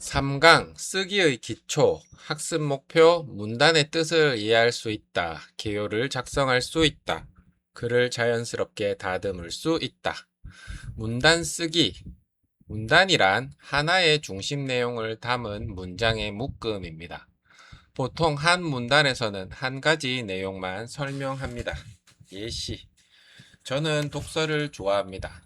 3강 쓰기의 기초, 학습 목표, 문단의 뜻을 이해할 수 있다. 개요를 작성할 수 있다. 글을 자연스럽게 다듬을 수 있다. 문단 쓰기. 문단이란 하나의 중심 내용을 담은 문장의 묶음입니다. 보통 한 문단에서는 한 가지 내용만 설명합니다. 예시. 저는 독서를 좋아합니다.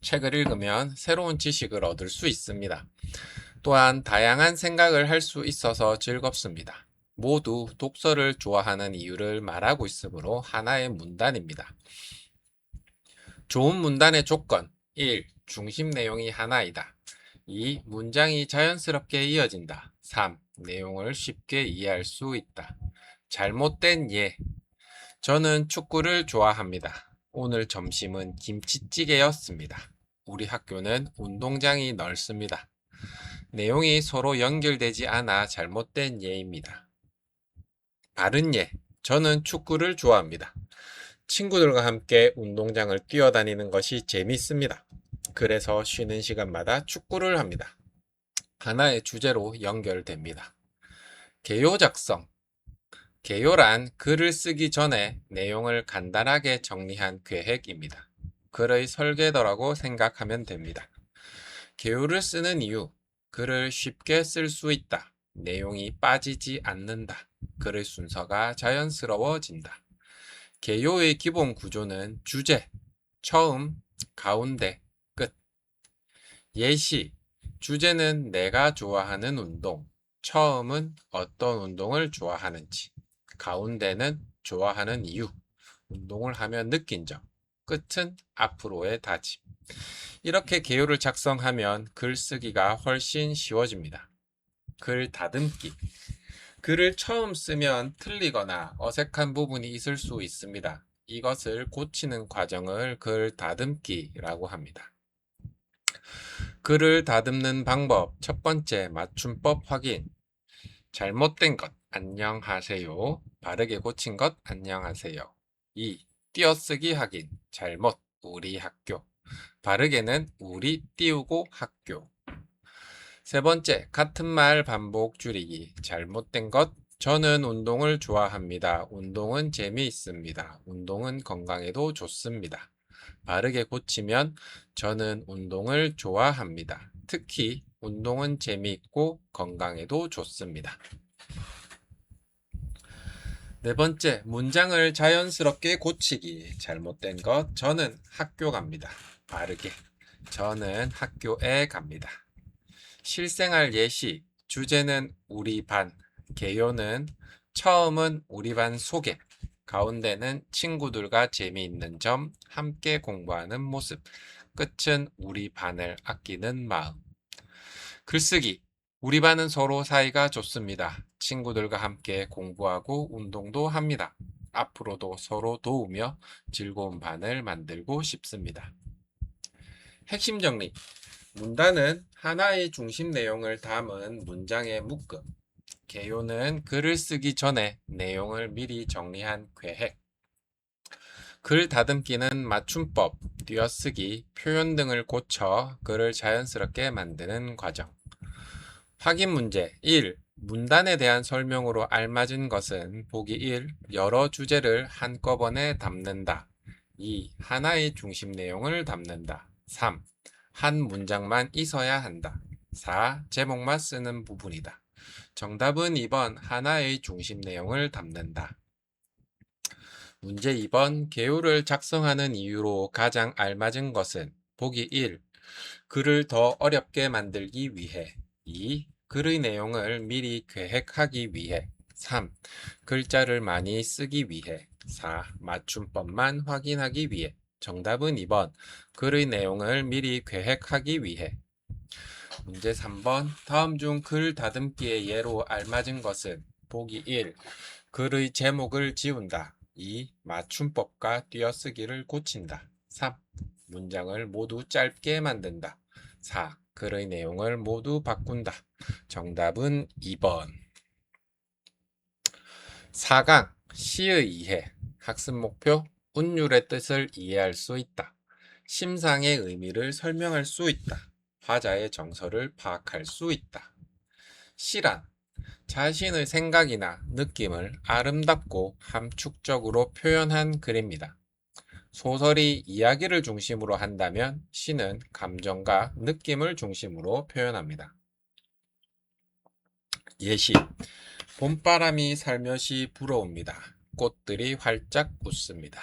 책을 읽으면 새로운 지식을 얻을 수 있습니다. 또한 다양한 생각을 할 수 있어서 즐겁습니다. 모두 독서를 좋아하는 이유를 말하고 있으므로 하나의 문단입니다. 좋은 문단의 조건 1. 중심 내용이 하나이다. 2. 문장이 자연스럽게 이어진다. 3. 내용을 쉽게 이해할 수 있다. 잘못된 예. 저는 축구를 좋아합니다. 오늘 점심은 김치찌개였습니다. 우리 학교는 운동장이 넓습니다. 내용이 서로 연결되지 않아 잘못된 예입니다. 바른 예. 저는 축구를 좋아합니다. 친구들과 함께 운동장을 뛰어다니는 것이 재밌습니다. 그래서 쉬는 시간마다 축구를 합니다. 하나의 주제로 연결됩니다. 개요 작성. 개요란 글을 쓰기 전에 내용을 간단하게 정리한 계획입니다. 글의 설계도라고 생각하면 됩니다. 개요를 쓰는 이유. 글을 쉽게 쓸 수 있다. 내용이 빠지지 않는다. 글의 순서가 자연스러워진다. 개요의 기본 구조는 주제, 처음, 가운데, 끝. 예시, 주제는 내가 좋아하는 운동, 처음은 어떤 운동을 좋아하는지, 가운데는 좋아하는 이유, 운동을 하면 느낀 점, 끝은 앞으로의 다짐. 이렇게 개요를 작성하면 글쓰기가 훨씬 쉬워집니다. 글 다듬기. 글을 처음 쓰면 틀리거나 어색한 부분이 있을 수 있습니다. 이것을 고치는 과정을 글 다듬기라고 합니다. 글을 다듬는 방법. 첫 번째, 맞춤법 확인. 잘못된 것, 안녕하세요. 바르게 고친 것, 안녕하세요. 2. 띄어쓰기 확인. 잘못, 우리 학교. 바르게는 우리 띄우고 학교. 세 번째, 같은 말 반복 줄이기. 잘못된 것. 저는 운동을 좋아합니다. 운동은 재미있습니다. 운동은 건강에도 좋습니다. 바르게 고치면 저는 운동을 좋아합니다. 특히 운동은 재미있고 건강에도 좋습니다. 네 번째, 문장을 자연스럽게 고치기. 잘못된 것. 저는 학교 갑니다. 바르게. 저는 학교에 갑니다. 실생활 예시, 주제는 우리 반, 개요는 처음은 우리 반 소개, 가운데는 친구들과 재미있는 점, 함께 공부하는 모습, 끝은 우리 반을 아끼는 마음. 글쓰기, 우리 반은 서로 사이가 좋습니다. 친구들과 함께 공부하고 운동도 합니다. 앞으로도 서로 도우며 즐거운 반을 만들고 싶습니다. 핵심 정리. 문단은 하나의 중심 내용을 담은 문장의 묶음. 개요는 글을 쓰기 전에 내용을 미리 정리한 계획. 글 다듬기는 맞춤법, 띄어쓰기, 표현 등을 고쳐 글을 자연스럽게 만드는 과정. 확인 문제 1. 문단에 대한 설명으로 알맞은 것은 보기 1. 여러 주제를 한꺼번에 담는다. 2. 하나의 중심 내용을 담는다. 3. 한 문장만 있어야 한다. 4. 제목만 쓰는 부분이다. 정답은 2번 하나의 중심 내용을 담는다. 문제 2번 개요를 작성하는 이유로 가장 알맞은 것은 보기 1. 글을 더 어렵게 만들기 위해 2. 글의 내용을 미리 계획하기 위해 3. 글자를 많이 쓰기 위해 4. 맞춤법만 확인하기 위해 정답은 2번 글의 내용을 미리 계획하기 위해 문제 3번 다음 중 글 다듬기의 예로 알맞은 것은 보기 1. 글의 제목을 지운다 2. 맞춤법과 띄어쓰기를 고친다 3. 문장을 모두 짧게 만든다 4. 글의 내용을 모두 바꾼다. 정답은 2번. 4강 시의 이해. 학습 목표 운율의 뜻을 이해할 수 있다. 심상의 의미를 설명할 수 있다. 화자의 정서를 파악할 수 있다. 시란 자신의 생각이나 느낌을 아름답고 함축적으로 표현한 글입니다. 소설이 이야기를 중심으로 한다면 시는 감정과 느낌을 중심으로 표현합니다. 예시 봄바람이 살며시 불어옵니다. 꽃들이 활짝 웃습니다.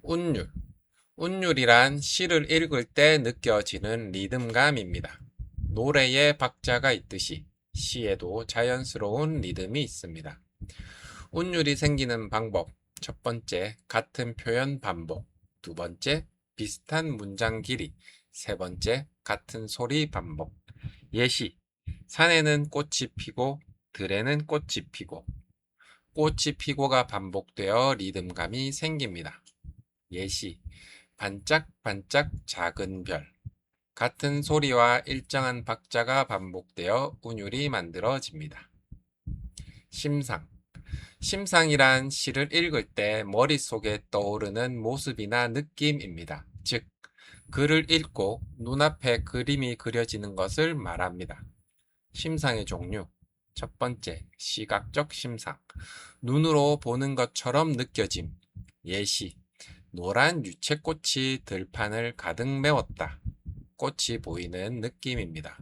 운율 운율이란 시를 읽을 때 느껴지는 리듬감입니다. 노래에 박자가 있듯이 시에도 자연스러운 리듬이 있습니다. 운율이 생기는 방법 첫 번째, 같은 표현 반복. 두 번째, 비슷한 문장 길이. 세 번째, 같은 소리 반복. 예시 산에는 꽃이 피고 들에는 꽃이 피고 꽃이 피고가 반복되어 리듬감이 생깁니다. 예시 반짝반짝 작은 별 같은 소리와 일정한 박자가 반복되어 운율이 만들어집니다. 심상 심상이란 시를 읽을 때 머릿속에 떠오르는 모습이나 느낌입니다. 즉, 글을 읽고 눈앞에 그림이 그려지는 것을 말합니다. 심상의 종류 첫 번째, 시각적 심상 눈으로 보는 것처럼 느껴짐. 예시 노란 유채꽃이 들판을 가득 메웠다. 꽃이 보이는 느낌입니다.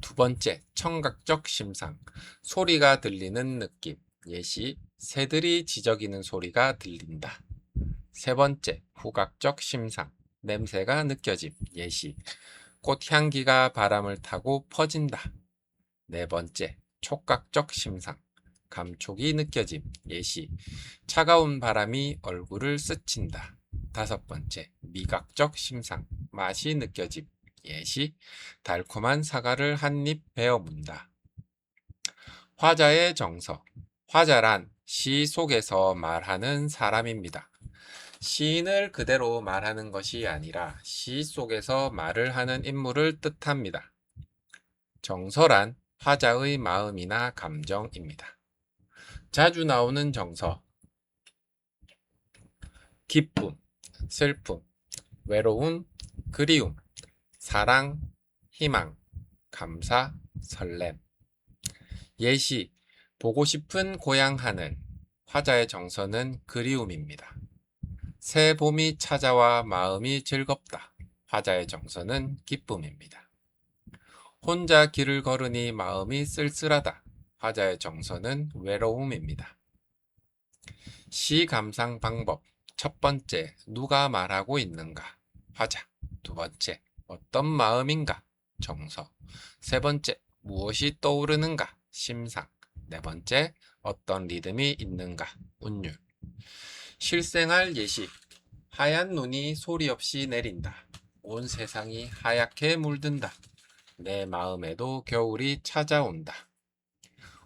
두 번째, 청각적 심상. 소리가 들리는 느낌. 예시, 새들이 지저귀는 소리가 들린다. 세 번째, 후각적 심상. 냄새가 느껴짐. 예시, 꽃향기가 바람을 타고 퍼진다. 네 번째, 촉각적 심상. 감촉이 느껴짐. 예시, 차가운 바람이 얼굴을 스친다. 다섯 번째, 미각적 심상. 맛이 느껴짐. 예시, 달콤한 사과를 한 입 베어 문다. 화자의 정서. 화자란 시 속에서 말하는 사람입니다. 시인을 그대로 말하는 것이 아니라 시 속에서 말을 하는 인물을 뜻합니다. 정서란 화자의 마음이나 감정입니다. 자주 나오는 정서. 기쁨, 슬픔, 외로움, 그리움, 사랑, 희망, 감사, 설렘. 예시, 보고 싶은 고향 하늘. 화자의 정서는 그리움입니다. 새 봄이 찾아와 마음이 즐겁다. 화자의 정서는 기쁨입니다. 혼자 길을 걸으니 마음이 쓸쓸하다. 화자의 정서는 외로움입니다. 시 감상 방법. 첫 번째, 누가 말하고 있는가? 화자. 두 번째, 어떤 마음인가? 정서. 세 번째, 무엇이 떠오르는가? 심상. 네 번째, 어떤 리듬이 있는가? 운율. 실생활 예시. 하얀 눈이 소리 없이 내린다. 온 세상이 하얗게 물든다. 내 마음에도 겨울이 찾아온다.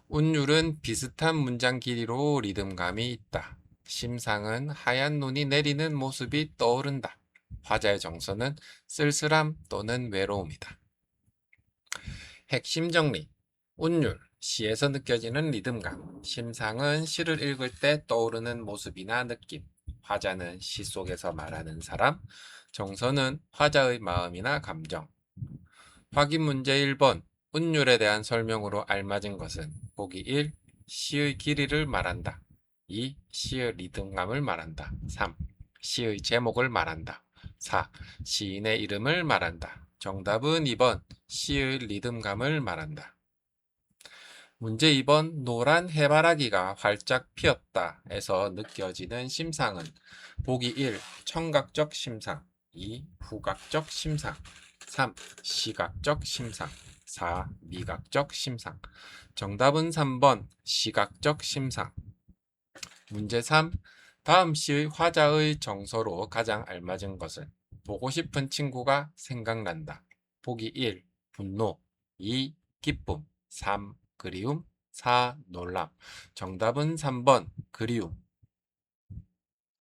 운율은 비슷한 문장 길이로 리듬감이 있다. 심상은 하얀 눈이 내리는 모습이 떠오른다. 화자의 정서는 쓸쓸함 또는 외로움이다. 핵심 정리. 운율, 시에서 느껴지는 리듬감. 심상은 시를 읽을 때 떠오르는 모습이나 느낌. 화자는 시 속에서 말하는 사람. 정서는 화자의 마음이나 감정. 확인 문제 1번. 운율에 대한 설명으로 알맞은 것은 보기 1. 시의 길이를 말한다. 2. 시의 리듬감을 말한다. 3. 시의 제목을 말한다. 4. 시인의 이름을 말한다. 정답은 2번. 시의 리듬감을 말한다. 문제 2번. 노란 해바라기가 활짝 피었다 에서 느껴지는 심상은 보기 1. 청각적 심상. 2. 후각적 심상. 3. 시각적 심상. 4. 미각적 심상. 정답은 3번. 시각적 심상. 문제 3. 다음 시의 화자의 정서로 가장 알맞은 것은 보고 싶은 친구가 생각난다. 보기 1. 분노. 2. 기쁨. 3. 그리움. 4. 놀람. 정답은 3번. 그리움.